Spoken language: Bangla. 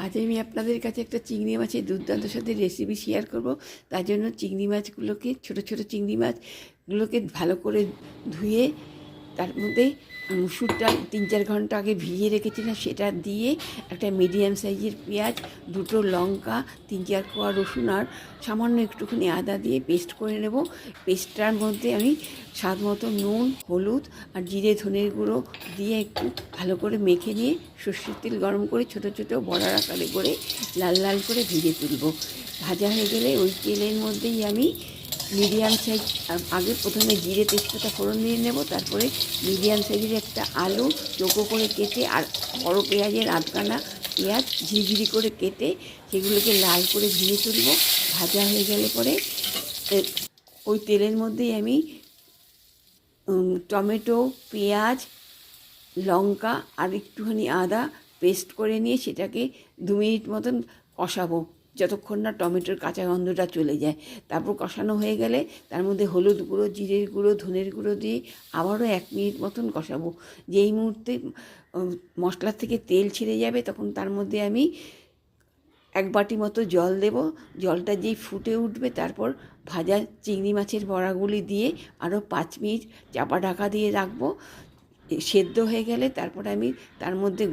আজ আমি আপনাদের কাছে একটা চিংড়ি মাছের দুর্দান্ত স্বাদের রেসিপি শেয়ার করব। তার জন্য চিংড়ি মাছগুলোকে ছোট ছোট চিংড়ি মাছগুলোকে ভালো করে ধুয়ে তার মধ্যে মুসুরটা 3-4 ঘন্টা আগে ভিজিয়ে রেখেছিলাম, সেটা দিয়ে একটা মিডিয়াম সাইজের পেঁয়াজ, 2টো লঙ্কা, 3-4 কোয়া রসুন আর সামান্য একটুখানি আদা দিয়ে পেস্ট করে নেব। পেস্টটার মধ্যে আমি স্বাদ মতো নুন, হলুদ আর জিরে ধনের গুঁড়ো দিয়ে একটু ভালো করে মেখে নিয়ে সর্ষের তেল গরম করে ছোটো ছোটো বড়ার আকারে করে লাল লাল করে ভেজে তুলব। ভাজা হয়ে গেলে ওই তেলের মধ্যেই আমি মিডিয়াম সাইজ আগে প্রথমে জিরে তেজপাতা ফোড়ন দিয়ে নেব, তারপরে মিডিয়াম সাইজের একটা আলু চৌকো করে কেটে আর বড় পেঁয়াজের আধখানা পেঁয়াজ ঝিরিঝিরি করে কেটে সেগুলোকে লাল করে ভেজে তুলব। ভাজা হয়ে গেলে পরে ওই তেলের মধ্যেই আমি টমেটো, পেঁয়াজ, লঙ্কা আর একটুখানি আদা পেস্ট করে নিয়ে সেটাকে 2 মিনিট মতন কষাবো, যতক্ষণ না টমেটোর কাঁচা গন্ধটা চলে যায়। তারপর কষানো হয়ে গেলে তার মধ্যে হলুদ গুঁড়ো, জিরের গুঁড়ো, ধনের গুঁড়ো দিয়ে আবারও 1 মিনিট মতন কষাবো। যেই মুহূর্তে মশলা থেকে তেল ছেড়ে যাবে তখন তার মধ্যে আমি 1 বাটি মতো জল দেব। জলটা যেই ফুটে উঠবে তারপর ভাজা চিংড়ি মাছের বড়াগুলি দিয়ে আরও 5 মিনিট চাপা ঢাকা দিয়ে রাখবো। সেদ্ধ হয়ে গেলে তারপর আমি তার মধ্যে